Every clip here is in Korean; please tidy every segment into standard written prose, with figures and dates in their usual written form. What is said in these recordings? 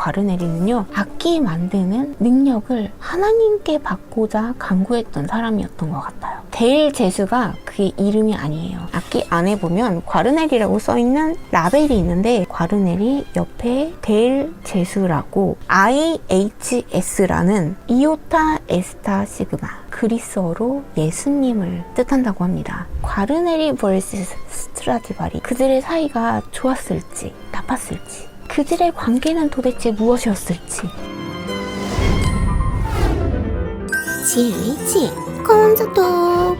과르네리는요, 악기 만드는 능력을 하나님께 받고자 간구했던 사람이었던 것 같아요. 데일 제수가 그게 이름이 아니에요. 악기 안에 보면 과르네리라고 써있는 라벨이 있는데, 과르네리 옆에 데일 제수라고 IHS라는 이오타 에스타 시그마, 그리스어로 예수님을 뜻한다고 합니다. 과르네리 vs 스트라디바리, 그들의 사이가 좋았을지 나빴을지, 그들의 관계는 도대체 무엇이었을지. 지혜의 콘서톡.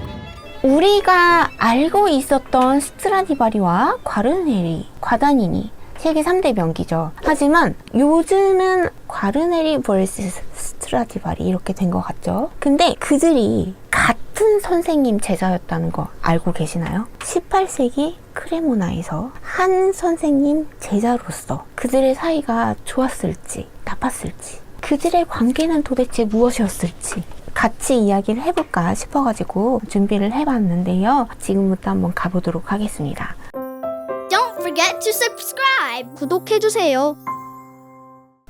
우리가 알고 있었던 스트라디바리와 과르네리, 과다니니 세계 3대 명기죠. 하지만 요즘은 과르네리 vs 스트라디바리 이렇게 된 것 같죠. 근데 그들이 같은 선생님 제자였다는 거 알고 계시나요? 18세기 크레모나에서 한 선생님 제자로서 그들의 사이가 좋았을지 나빴을지, 그들의 관계는 도대체 무엇이었을지 같이 이야기를 해볼까 싶어가지고 준비를 해봤는데요. 지금부터 한번 가보도록 하겠습니다. Don't forget to subscribe. 구독해주세요.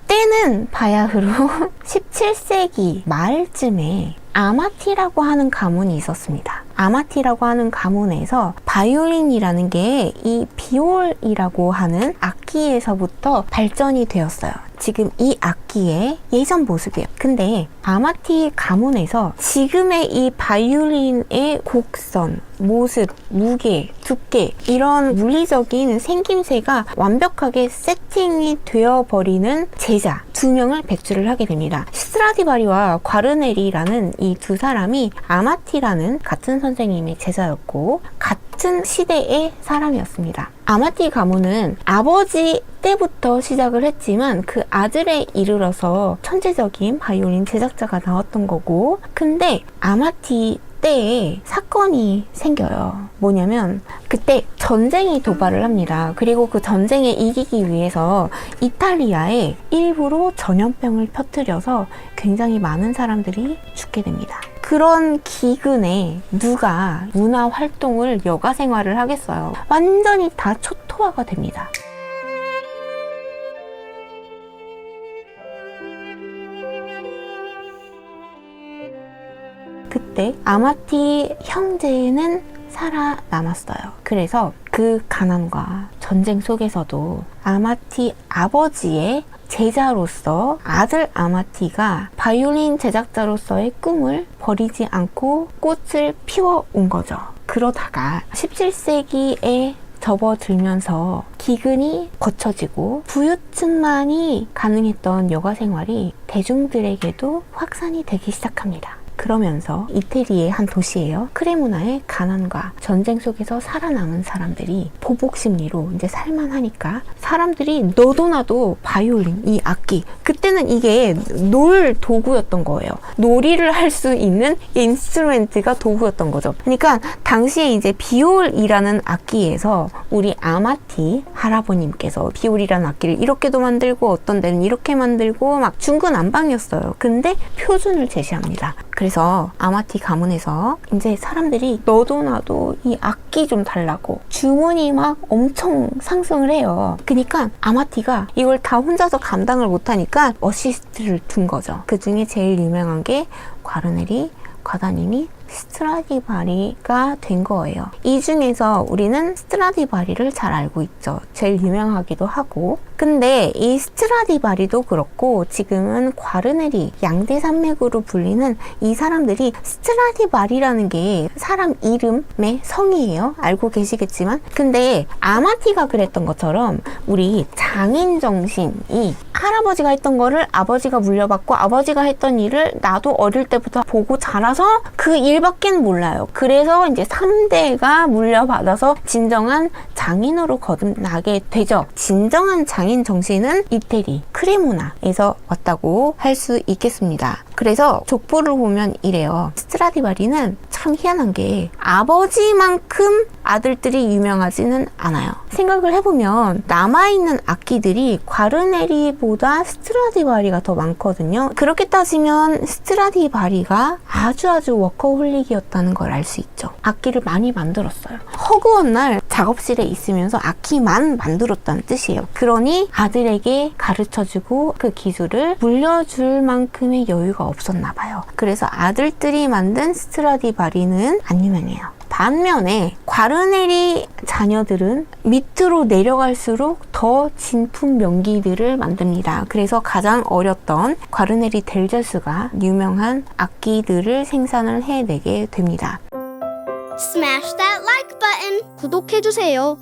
때는 바야흐로 17세기 말쯤에 아마티라고 하는 가문이 있었습니다. 아마티라고 하는 가문에서 바이올린이라는 게 이 비올이라고 하는 악기에서부터 발전이 되었어요. 지금 이 악기의 예전 모습이에요. 근데 아마티 가문에서 지금의 이 바이올린의 곡선, 모습, 무게, 두께, 이런 물리적인 생김새가 완벽하게 세팅이 되어버리는 제자 2명을 배출을 하게 됩니다. 스트라디바리와 과르네리라는 이 두 사람이 아마티라는 같은 선생님의 제자였고 같은 시대의 사람이었습니다. 아마티 가문은 아버지 때부터 시작을 했지만 그 아들에 이르러서 천재적인 바이올린 제작자가 나왔던 거고, 근데 아마티 때에 사건이 생겨요. 뭐냐면 그때 전쟁이 도발을 합니다. 그리고 그 전쟁에 이기기 위해서 이탈리아에 일부러 전염병을 퍼뜨려서 굉장히 많은 사람들이 죽게 됩니다. 그런 기근에 누가 문화 활동을, 여가 생활을 하겠어요. 완전히 다 초토화가 됩니다. 그때 아마티 형제는 살아남았어요. 그래서 그 가난과 전쟁 속에서도 아마티 아버지의 제자로서 아들 아마티가 바이올린 제작자로서의 꿈을 버리지 않고 꽃을 피워온 거죠. 그러다가 17세기에 접어들면서 기근이 거쳐지고 부유층만이 가능했던 여가 생활이 대중들에게도 확산이 되기 시작합니다. 그러면서 이태리의 한 도시예요. 크레모나의 가난과 전쟁 속에서 살아남은 사람들이 보복 심리로 이제 살만하니까 사람들이 너도 나도 바이올린, 이 악기, 그때는 이게 놀 도구였던 거예요. 놀이를 할 수 있는 인스트루멘트가 도구였던 거죠. 그러니까 당시에 이제 비올이라는 악기에서 우리 아마티 할아버님께서 비올이라는 악기를 이렇게도 만들고 어떤 데는 이렇게 만들고 막 중구난방이었어요. 근데 표준을 제시합니다. 그래서 아마티 가문에서 이제 사람들이 너도 나도 이 악기 좀 달라고 주문이 막 엄청 상승을 해요. 그러니까 아마티가 이걸 다 혼자서 감당을 못하니까 어시스트를 둔 거죠. 그 중에 제일 유명한 게 과르네리, 과다니니, 스트라디바리가 된 거예요. 이 중에서 우리는 스트라디바리를 잘 알고 있죠. 제일 유명하기도 하고. 근데 이 스트라디바리도 그렇고 지금은 과르네리, 양대 산맥으로 불리는 이 사람들이, 스트라디바리라는 게 사람 이름의 성이에요. 알고 계시겠지만. 근데 아마티가 그랬던 것처럼 우리 장인 정신이 할아버지가 했던 거를 아버지가 물려받고 아버지가 했던 일을 나도 어릴 때부터 보고 자라서 그 일밖에 몰라요. 그래서 이제 3대가 물려받아서 진정한 장인으로 거듭나게 되죠. 진정한 장인 정신은 이태리 크레모나에서 왔다고 할 수 있겠습니다. 그래서 족보를 보면 이래요. 스트라디바리는 참 희한한 게 아버지만큼 아들들이 유명하지는 않아요. 생각을 해보면 남아있는 악기들이 과르네리보다 스트라디바리가 더 많거든요. 그렇게 따지면 스트라디바리가 아주 워커홀릭이었다는 걸 알 수 있죠. 악기를 많이 만들었어요. 허구한 날 작업실에 있으면서 악기만 만들었다는 뜻이에요. 그러니 아들에게 가르쳐주고 그 기술을 물려줄 만큼의 여유가 없었나 봐요. 그래서 아들들이 만든 스트라디바리는 안 유명해요. 반면에 과르네리 자녀들은 밑으로 내려갈수록 더 진품 명기들을 만듭니다. 그래서 가장 어렸던 과르네리 델제스가 유명한 악기들을 생산을 해내게 됩니다. Smash that like button. 구독해주세요.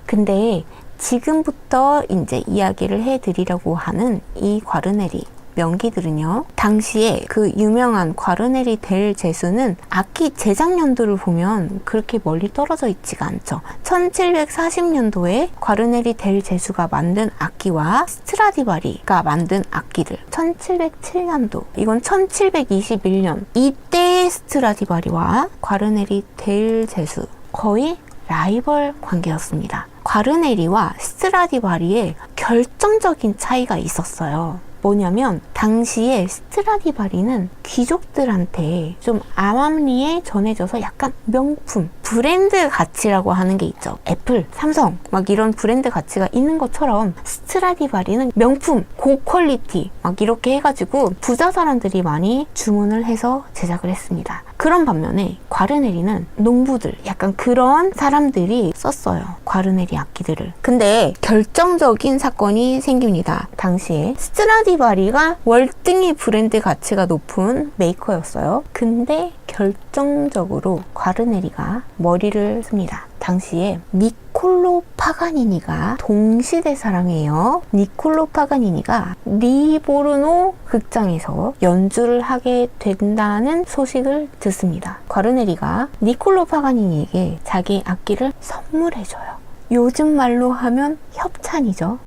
근데 지금부터 이제 이야기를 해드리려고 하는 이 과르네리 명기들은요, 당시에 그 유명한 과르네리 델 제수는 악기 제작 연도를 보면 그렇게 멀리 떨어져 있지가 않죠. 1740년도에 과르네리 델 제수가 만든 악기와 스트라디바리가 만든 악기들, 1707년도, 이건 1721년, 이때의 스트라디바리와 과르네리 델 제수 거의 라이벌 관계였습니다. 과르네리와 스트라디바리에 결정적인 차이가 있었어요. 뭐냐면 당시에 스트라디바리는 귀족들한테 좀 암암리에 전해져서 약간 명품, 브랜드 가치라고 하는 게 있죠. 애플, 삼성 막 이런 브랜드 가치가 있는 것처럼 스트라디바리는 명품, 고퀄리티 막 이렇게 해가지고 부자 사람들이 많이 주문을 해서 제작을 했습니다. 그런 반면에 과르네리는 농부들, 약간 그런 사람들이 썼어요. 과르네리 악기들을. 근데 결정적인 사건이 생깁니다. 당시에 스트라디바리가 월등히 브랜드 가치가 높은 메이커였어요. 근데 결정적으로 과르네리가 머리를 씁니다. 당시에 니콜로 파가니니가 동시대 사람이에요. 니콜로 파가니니가 리보르노 극장에서 연주를 하게 된다는 소식을 듣습니다. 과르네리가 니콜로 파가니니에게 자기 악기를 선물해줘요. 요즘 말로 하면 협찬이죠.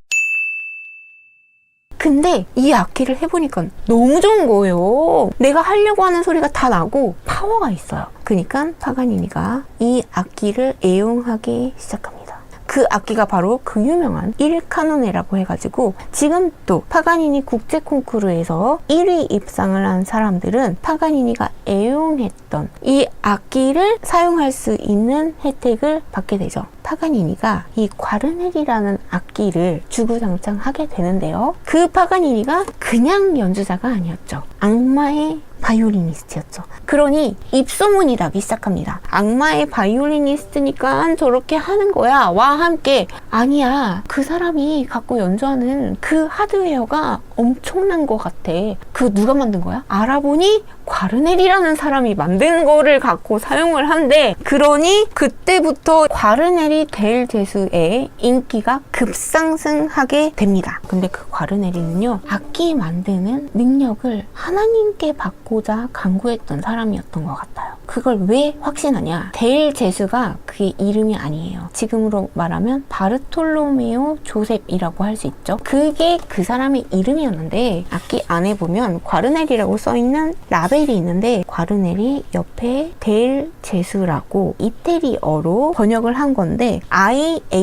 근데 이 악기를 해보니까 너무 좋은 거예요. 내가 하려고 하는 소리가 다 나고 파워가 있어요. 그러니까 파가니니가 이 악기를 애용하기 시작합니다. 그 악기가 바로 그 유명한 일카노네라고 해가지고 지금 또 파가니니 국제 콩쿠르에서 1위 입상을 한 사람들은 파가니니가 애용했던 이 악기를 사용할 수 있는 혜택을 받게 되죠. 파가니니가 이 과르네리라는 악기를 주구장창 하게 되는데요. 그 파가니니가 그냥 연주자가 아니었죠. 악마의 바이올리니스트였죠. 그러니 입소문이 나기 시작합니다. 악마의 바이올리니스트니까 저렇게 하는 거야 와 함께 아니야, 그 사람이 갖고 연주하는 그 하드웨어가 엄청난 것 같아. 그 누가 만든 거야? 알아보니 과르네리라는 사람이 만든 거를 갖고 사용을 한대. 그러니 그때부터 과르네리 델 제수의 인기가 급상승하게 됩니다. 근데 그 과르네리는요, 악기 만드는 능력을 하나님께 받고자 간구했던 사람이었던 것 같아요. 그걸 왜 확신하냐? 델 제수가 그게 이름이 아니에요. 지금으로 말하면 바르톨로메오 조셉이라고 할 수 있죠. 그게 그 사람의 이름이었는데 악기 안에 보면 과르네리라고 써있는 라벨이 있는데 과르네리 옆에 델 제수라고 이태리어로 번역을 한 건데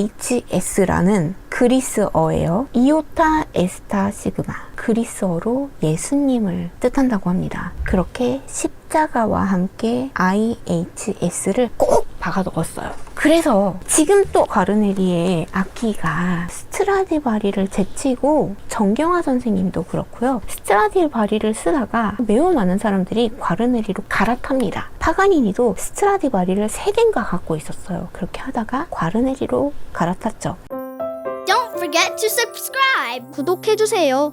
IHS라는 그리스어예요. 이오타 에스타 시그마, 그리스어로 예수님을 뜻한다고 합니다. 그렇게 십자가와 함께 IHS를 꼭 박아 넣었어요. 그래서 지금 또 과르네리의 악기가 스트라디바리를 제치고 정경화 선생님도 그렇고요. 스트라디바리를 쓰다가 매우 많은 사람들이 과르네리로 갈아탑니다. 파가니니도 스트라디바리를 3대인가 갖고 있었어요. 그렇게 하다가 과르네리로 갈아탔죠. Don't forget to subscribe. 구독해주세요.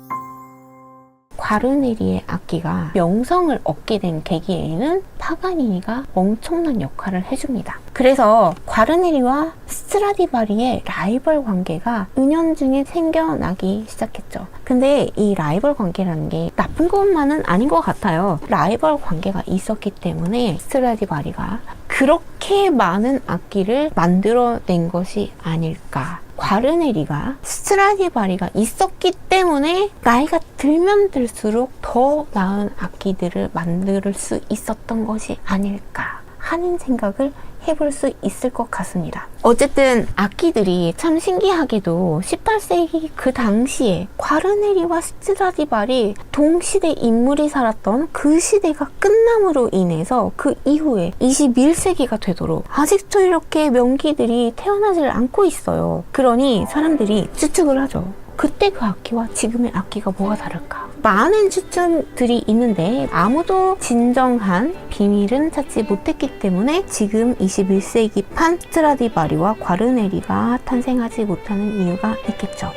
과르네리의 악기가 명성을 얻게 된 계기에는 파가니니가 엄청난 역할을 해줍니다. 그래서 과르네리와 스트라디바리의 라이벌 관계가 은연중에 생겨나기 시작했죠. 근데 이 라이벌 관계라는 게 나쁜 것만은 아닌 것 같아요. 라이벌 관계가 있었기 때문에 스트라디바리가 그렇게 많은 악기를 만들어낸 것이 아닐까. 과르네리가 스트라디바리가 있었기 때문에 나이가 들면 들수록 더 나은 악기들을 만들 수 있었던 것이 아닐까 하는 생각을 해볼 수 있을 것 같습니다. 어쨌든 악기들이 참 신기하게도 18세기 그 당시에 과르네리와 스트라디바리 동시대 인물이 살았던 그 시대가 끝남으로 인해서 그 이후에 21세기가 되도록 아직도 이렇게 명기들이 태어나질 않고 있어요. 그러니 사람들이 추측을 하죠. 그때 그 악기와 지금의 악기가 뭐가 다를까? 많은 추측들이 있는데 아무도 진정한 비밀은 찾지 못했기 때문에 지금 21세기판 스트라디바리와 과르네리가 탄생하지 못하는 이유가 있겠죠.